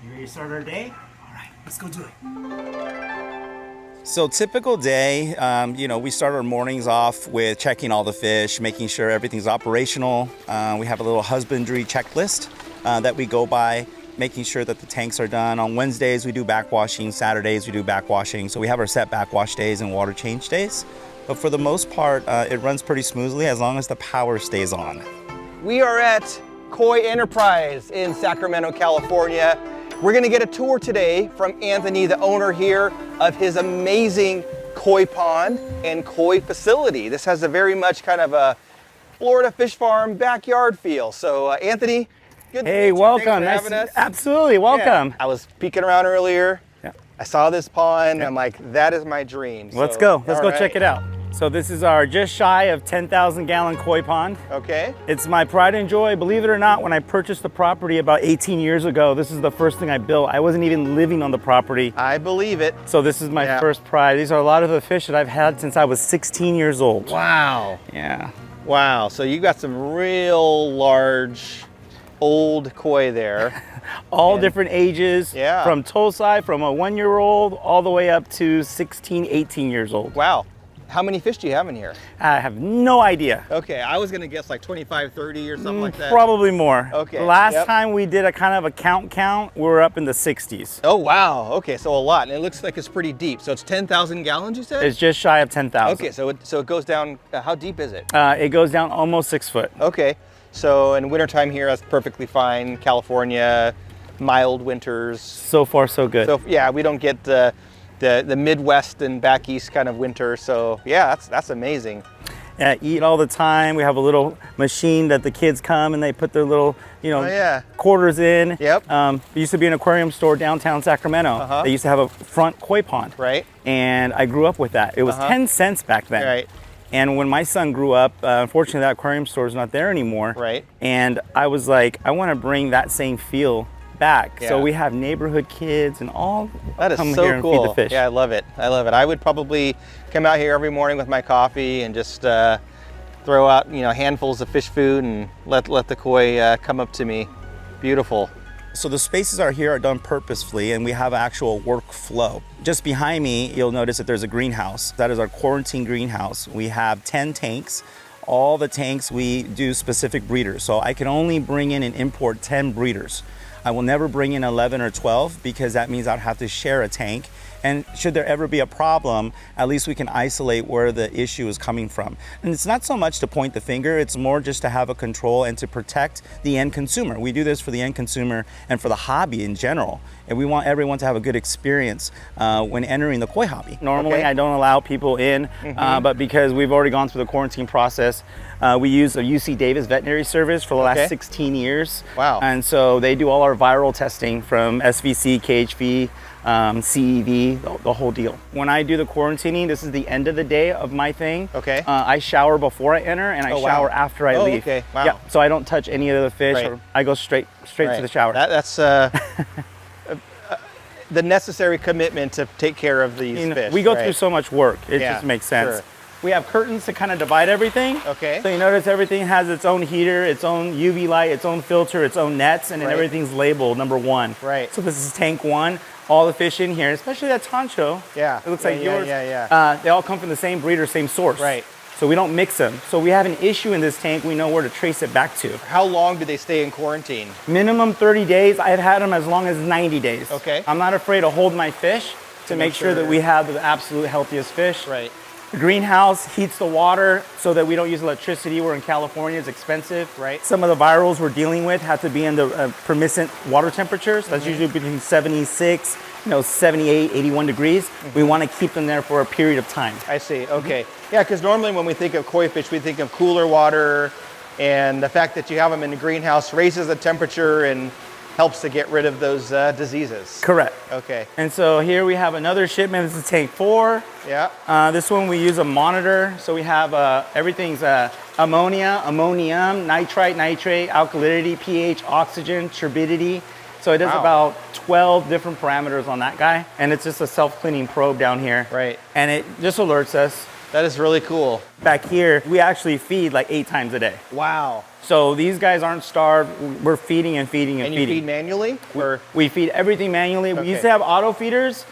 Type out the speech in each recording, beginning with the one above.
You ready to start our day? All right, let's go do it. So typical day, we start our mornings off with checking all the fish, making sure everything's operational. We have a little husbandry checklist that we go by, making sure that the tanks are done. On Wednesdays, we do backwashing. Saturdays, we do backwashing. So we have our set backwash days and water change days. But for the most part, it runs pretty smoothly as long as the power stays on. We are at Koi Enterprise in Sacramento, California. We're gonna get a tour today from Anthony, the owner here of his amazing koi pond and koi facility. This has a very much kind of a Florida fish farm backyard feel. So Anthony, good to meet you. Welcome. Thanks for having us. Absolutely, welcome. Yeah. I was peeking around earlier. Yeah. I saw this pond. I'm like, that is my dream. Let's go check it out. So this is our just shy of 10,000 gallon koi pond. Okay. It's my pride and joy. Believe it or not, when I purchased the property about 18 years ago, this is the first thing I built. I wasn't even living on the property. I believe it. So this is my first pride. These are a lot of the fish that I've had since I was 16 years old. Wow. Yeah. Wow, so you got some real large, old koi there. All different ages, Yeah. from Tosai, from a 1-year-old, all the way up to 16, 18 years old. Wow. How many fish do you have in here? I have no idea. Okay, I was gonna guess like 25, 30 or something like that. Probably more. Okay, Last time we did a kind of a count, we were up in the 60s. Oh, wow. Okay, so a lot. And it looks like it's pretty deep. So it's 10,000 gallons, you said? It's just shy of 10,000. Okay, so it goes down, how deep is it? It goes down almost 6 foot. Okay, so in wintertime here, that's perfectly fine. California, mild winters. So far, so good. So yeah, we don't get the Midwest and back east kind of winter. So yeah, that's amazing. Yeah, eat all the time. We have a little machine that the kids come and they put their little, quarters in. Yep. There used to be an aquarium store downtown Sacramento. They used to have a front koi pond. Right. And I grew up with that. It was 10 cents back then. Right. And when my son grew up, unfortunately that aquarium store is not there anymore. Right. And I was like, I want to bring that same feel back. Yeah. So we have neighborhood kids and all that is come so here and cool. feed the fish. Yeah, I love it. I love it. I would probably come out here every morning with my coffee and just throw out handfuls of fish food and let the koi come up to me. Beautiful. So the spaces here are done purposefully, and we have actual workflow. Just behind me, you'll notice that there's a greenhouse. That is our quarantine greenhouse. We have 10 tanks. All the tanks, we do specific breeders. So I can only bring in and import 10 breeders. I will never bring in 11 or 12 because that means I'd have to share a tank. And should there ever be a problem, at least we can isolate where the issue is coming from. And it's not so much to point the finger, it's more just to have a control and to protect the end consumer. We do this for the end consumer and for the hobby in general. And we want everyone to have a good experience when entering the koi hobby. Normally, I don't allow people in, but because we've already gone through the quarantine process, we use a UC Davis veterinary service for the last 16 years. Wow. And so they do all our viral testing from SVC, KHV, CEV, the whole deal. When I do the quarantining, this is the end of the day of my thing. Okay. I shower before I enter and I shower after I leave. Okay. Wow. Yeah, so I don't touch any of the fish. Right. Or I go straight to the shower. That's the necessary commitment to take care of these fish. We go through so much work. It just makes sense. Sure. We have curtains to kind of divide everything. Okay. So you notice everything has its own heater, its own UV light, its own filter, its own nets, and then everything's labeled number 1. Right. So this is tank 1. All the fish in here, especially that toncho. Yeah. It looks like yours. Yeah. They all come from the same breeder, same source. Right. So we don't mix them. So we have an issue in this tank, we know where to trace it back to. How long do they stay in quarantine? Minimum 30 days. I've had them as long as 90 days. Okay. I'm not afraid to hold my fish to make sure that we have the absolute healthiest fish. Right. The greenhouse heats the water so that we don't use electricity. We're in California, it's expensive. Right. Some of the virals we're dealing with have to be in the permissive water temperatures. That's usually between 76, 78, 81 degrees. We want to keep them there for a period of time. I see, okay. Yeah, because normally when we think of koi fish, we think of cooler water, and the fact that you have them in the greenhouse raises the temperature and helps to get rid of those diseases. Correct. Okay. And so here we have another shipment. This is tank 4. Yeah. This one we use a monitor. So we have everything's ammonia, ammonium, nitrite, nitrate, alkalinity, pH, oxygen, turbidity. So it does about 12 different parameters on that guy. And it's just a self-cleaning probe down here. Right. And it just alerts us. That is really cool. Back here, we actually feed like 8 times a day. Wow. So these guys aren't starved. We're feeding and feeding and And feeding. you feed manually? Or? We feed everything manually. Okay. We used to have auto feeders,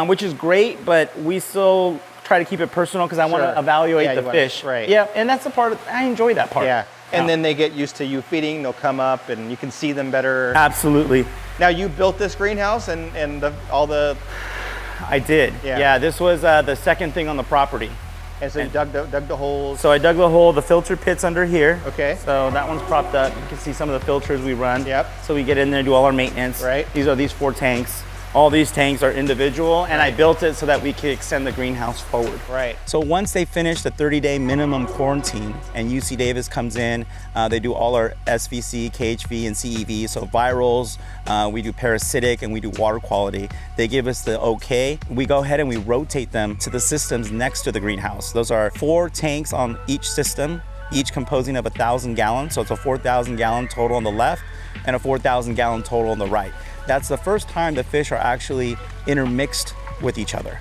which is great, but we still try to keep it personal because I want to evaluate the fish. Right. Yeah, and that's the part, I enjoy that part. Yeah. And then they get used to you feeding, they'll come up and you can see them better. Absolutely. Now you built this greenhouse and all the... I did. Yeah, this was the second thing on the property. And so you dug the holes. So I dug the hole, the filter pit's under here. Okay. So that one's propped up. You can see some of the filters we run. Yep. So we get in there, do all our maintenance. Right. These are these 4 tanks. All these tanks are individual, and I built it so that we could extend the greenhouse forward. Right. So once they finish the 30-day minimum quarantine and UC Davis comes in, they do all our SVC, KHV, and CEV, so virals, we do parasitic, and we do water quality. They give us the okay. We go ahead and we rotate them to the systems next to the greenhouse. Those are 4 tanks on each system, each composing of 1,000 gallons. So it's a 4,000 gallon total on the left and a 4,000 gallon total on the right. That's the first time the fish are actually intermixed with each other.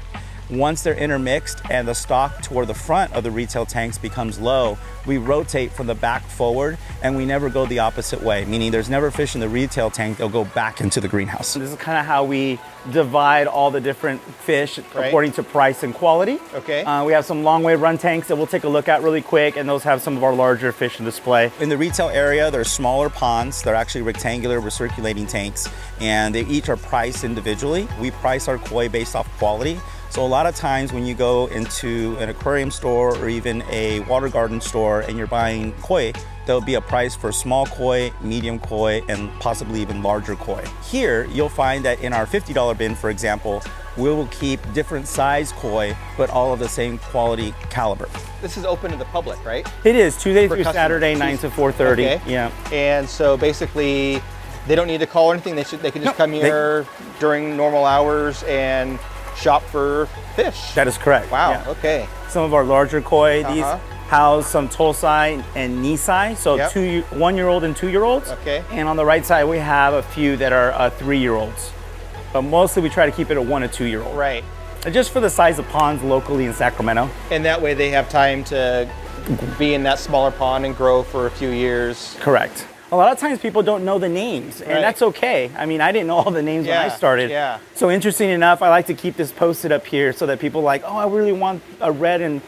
Once they're intermixed and the stock toward the front of the retail tanks becomes low, we rotate from the back forward and we never go the opposite way, meaning there's never fish in the retail tank, they'll go back into the greenhouse. This is kind of how we divide all the different fish according to price and quality. Okay. We have some long wave run tanks that we'll take a look at really quick, and those have some of our larger fish in display. In the retail area, there's smaller ponds. They're actually rectangular recirculating tanks, and they each are priced individually. We price our koi based off quality. So a lot of times when you go into an aquarium store or even a water garden store and you're buying koi, there'll be a price for small koi, medium koi, and possibly even larger koi. Here, you'll find that in our $50 bin, for example, we will keep different size koi, but all of the same quality caliber. This is open to the public, right? It is, Tuesday For through customers. Saturday, 9 to 4:30. Okay. Yeah. And so basically, they don't need to call or anything. They can just come here during normal hours and shop for fish. That is correct. Wow, Yeah. okay. Some of our larger koi, these house some Tosai and Nisai, so 1-year-old and 2-year-olds. Okay. And on the right side, we have a few that are 3-year-olds. But mostly we try to keep it a 1 to 2-year-old. Right. And just for the size of ponds locally in Sacramento. And that way they have time to be in that smaller pond and grow for a few years. Correct. A lot of times people don't know the names, and that's okay. I mean, I didn't know all the names when I started. Yeah. So interesting enough, I like to keep this posted up here so that people are like, oh, I really want a red and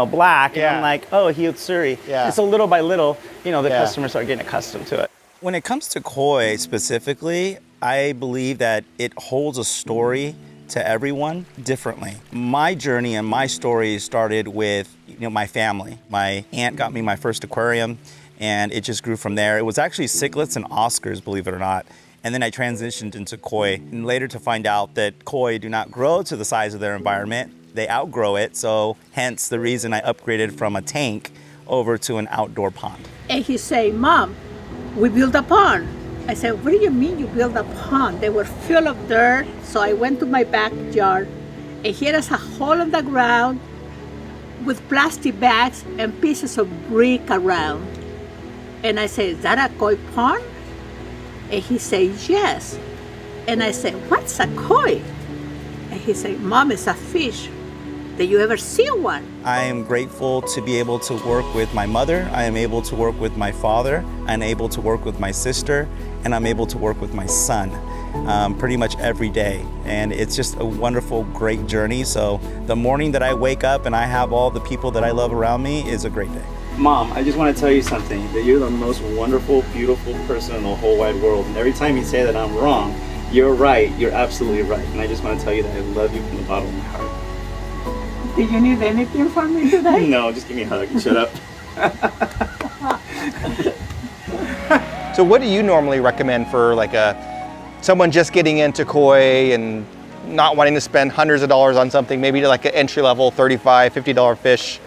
black. And I'm like, oh, Hiyotsuri. Yeah. And so little by little, the customers are getting accustomed to it. When it comes to koi specifically, I believe that it holds a story to everyone differently. My journey and my story started with my family. My aunt got me my first aquarium, and it just grew from there. It was actually cichlids and Oscars, believe it or not. And then I transitioned into koi, and later to find out that koi do not grow to the size of their environment. They outgrow it, so hence the reason I upgraded from a tank over to an outdoor pond. And he said, Mom, we built a pond. I said, what do you mean you built a pond? They were full of dirt. So I went to my backyard, and here is a hole in the ground with plastic bags and pieces of brick around. And I said, is that a koi pond? And he said, yes. And I said, what's a koi? And he said, Mom, it's a fish. Did you ever see one? I am grateful to be able to work with my mother. I am able to work with my father. I'm able to work with my sister. And I'm able to work with my son pretty much every day. And it's just a wonderful, great journey. So the morning that I wake up and I have all the people that I love around me is a great day. Mom, I just want to tell you something, that you're the most wonderful, beautiful person in the whole wide world. And every time you say that I'm wrong, you're right. You're absolutely right. And I just want to tell you that I love you from the bottom of my heart. Do you need anything from me today? No, just give me a hug. Shut up. So what do you normally recommend for like someone just getting into koi and not wanting to spend hundreds of dollars on something, maybe like an entry level $35, $50 fish?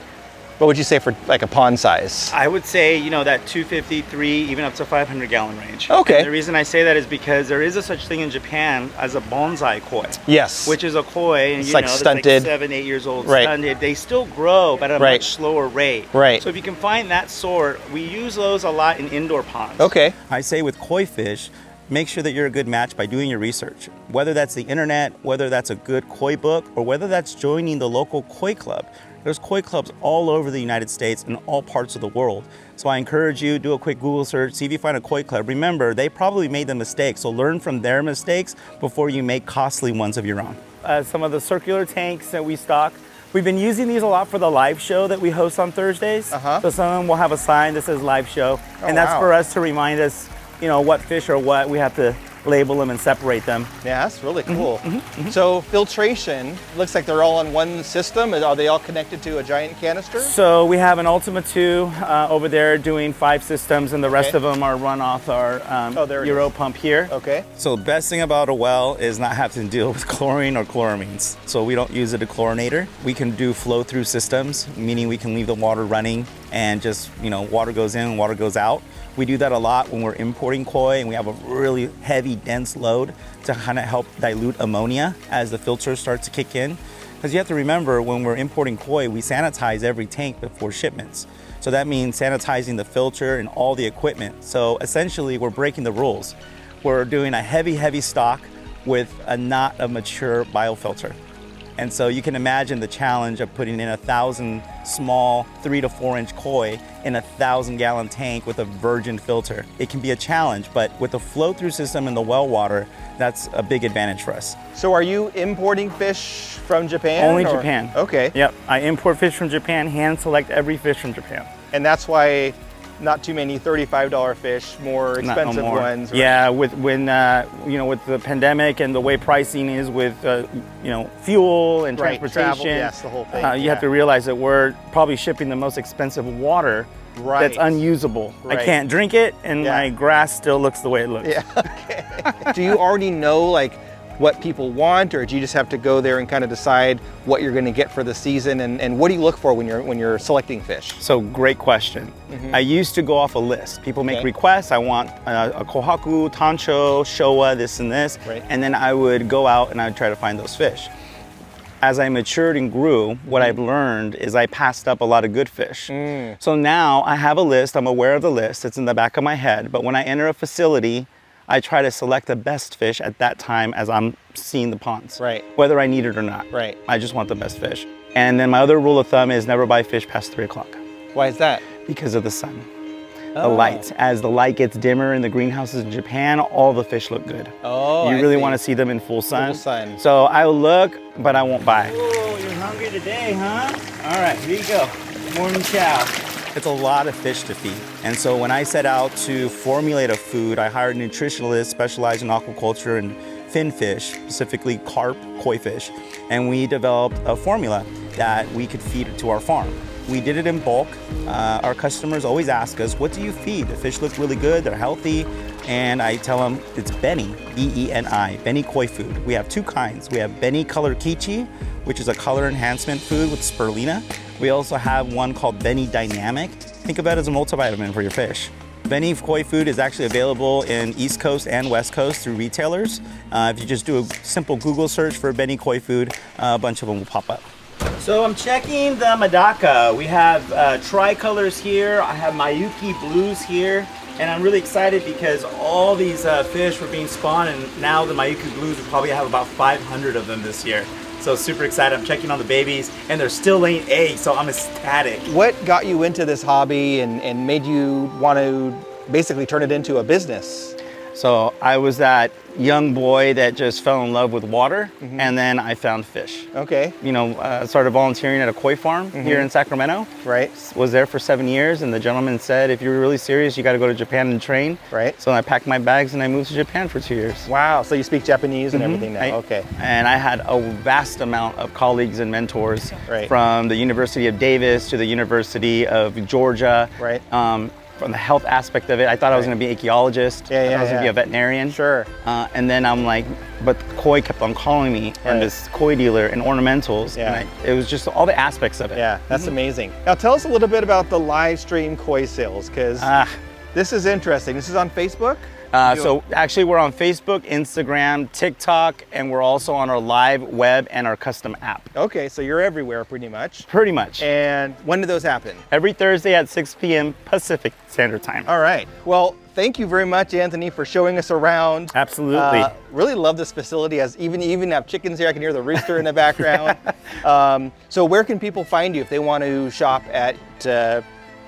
What would you say for like a pond size? I would say, that 253, even up to 500 gallon range. Okay. And the reason I say that is because there is a such thing in Japan as a bonsai koi. Yes. Which is a koi, and it's like stunted. That's like 7, 8 years old, Right. stunted. They still grow, but at a much slower rate. Right. So if you can find that sort, we use those a lot in indoor ponds. Okay. I say with koi fish, make sure that you're a good match by doing your research. Whether that's the internet, whether that's a good koi book, or whether that's joining the local koi club. There's koi clubs all over the United States and all parts of the world. So I encourage you, do a quick Google search, see if you find a koi club. Remember, they probably made the mistake, so learn from their mistakes before you make costly ones of your own. Some of the circular tanks that we stock, we've been using these a lot for the live show that we host on Thursdays. So some of them will have a sign that says live show, and that's for us to remind us, you know, what fish are what. We have to label them and separate them. Yeah, that's really cool. So filtration, looks like they're all on one system. Are they all connected to a giant canister? So we have an Ultima 2 over there doing 5 systems, and the rest of them are run off our Euro pump here. Okay. So the best thing about a well is not having to deal with chlorine or chloramines. So we don't use a dechlorinator. We can do flow through systems, meaning we can leave the water running and just, you know, water goes in, water goes out. We do that a lot when we're importing koi and we have a really heavy, dense load to kind of help dilute ammonia as the filter starts to kick in. Because you have to remember, when we're importing koi, we sanitize every tank before shipments. So that means sanitizing the filter and all the equipment. So essentially, we're breaking the rules. We're doing a heavy, heavy stock with not a mature biofilter. And so you can imagine the challenge of putting in 1,000 small 3 to 4 inch koi in a 1,000-gallon tank with a virgin filter. It can be a challenge, but with the flow-through system in the well water, that's a big advantage for us. So are you importing fish from Japan? Only Japan. Okay. Yep, I import fish from Japan, hand select every fish from Japan. And that's why not too many $35 fish, more expensive ones. Right? Yeah, with you know, with the pandemic and the way pricing is with you know, fuel and transportation. Travel, yes, the whole thing. You have to realize that we're probably shipping the most expensive water that's unusable. I can't drink it, and my grass still looks the way it looks. Yeah. Okay. Do you already know like what people want, or do you just have to go there and kind of decide what you're going to get for the season, and what do you look for when you're selecting fish? So great question. I used to go off a list. People make requests. I want a kohaku, tancho, showa, this and this, and then I would go out and I would try to find those fish. As I matured and grew, what I've learned is I passed up a lot of good fish. So now I have a list. I'm aware of the list. It's in the back of my head. But when I enter a facility, I try to select the best fish at that time as I'm seeing the ponds, whether I need it or not. I just want the best fish. And then my other rule of thumb is never buy fish past 3 o'clock. Why is that? Because of the sun. The light. As the light gets dimmer in the greenhouses in Japan, all the fish look good. You really want to see them in full sun. So I will look, but I won't buy. Oh, you're hungry today, huh? All right, here you go. Morning chow. It's a lot of fish to feed. And so when I set out to formulate a food, I hired nutritionalists specialized in aquaculture and fin fish, specifically carp, koi fish. And we developed a formula that we could feed to our farm. We did it in bulk. Our customers always ask us, what do you feed? The fish look really good, they're healthy. And I tell them it's Beni, B-E-N-I, Beni koi food. We have 2 kinds. We have Beni Color Kichi, which is a color enhancement food with spirulina. We also have one called Beni Dynamic. Think of that as a multivitamin for your fish. Beni koi food is actually available in East Coast and West Coast through retailers. If you just do a simple Google search for Beni koi food, a bunch of them will pop up. So I'm checking the Medaka. We have tricolors here. I have Mayuki blues here. And I'm really excited because all these fish were being spawned, and now the Mayuki blues will probably have about 500 of them this year. So super excited. I'm checking on the babies, and they're still laying eggs, so I'm ecstatic. What got you into this hobby and made you want to basically turn it into a business? So I was that young boy that just fell in love with water, and then I found fish. Okay. You know, started volunteering at a koi farm here in Sacramento. Was there for 7 years, and the gentleman said, if you're really serious, you got to go to Japan and train. So I packed my bags and I moved to Japan for 2 years. Wow, so you speak Japanese and everything now, okay. And I had a vast amount of colleagues and mentors from the University of Davis to the University of Georgia. From the health aspect of it, I thought I was going to be an archaeologist. I was going to be a veterinarian. And then I'm like, but koi kept on calling me, and this koi dealer and ornamentals. And it was just all the aspects of it. Yeah, that's amazing. Now tell us a little bit about the Livestream Koi Sales, because This is interesting. This is on Facebook? So actually we're on Facebook, Instagram, TikTok, and we're also on our live web and our custom app. Okay, so you're everywhere pretty much. Pretty much. And when do those happen? Every Thursday at 6 p.m. Pacific Standard Time. All right. Well, thank you very much, Anthony, for showing us around. Absolutely. Really love this facility. As you even have chickens here. I can hear the rooster in the background. So where can people find you if they want to shop at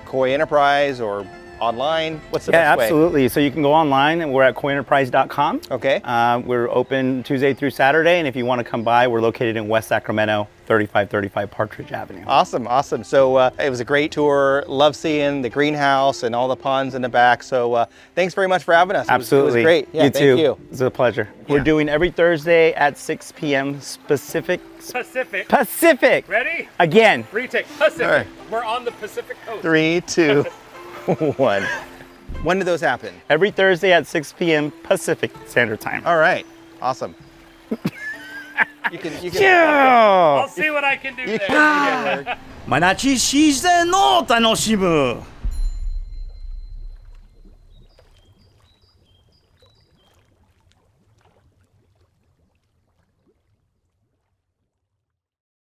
Koi Enterprise or online? What's the best way? Absolutely. So you can go online and we're at koienterprise.com. Okay. We're open Tuesday through Saturday. And if you want to come by, we're located in West Sacramento, 3535 Partridge Avenue. Awesome, awesome. So it was a great tour. Love seeing the greenhouse and all the ponds in the back. So thanks very much for having us. Absolutely. It was great. Yeah, you thank too. you. It's a pleasure. We're doing every Thursday at 6 p.m. Pacific. Ready? Again. Retake. Pacific. All right. We're on the Pacific coast. 3, 2, 1. When do those happen? Every Thursday at 6 p.m. Pacific Standard Time. All right. Awesome. You can I'll see what I can do there. マナチ自然の楽しむ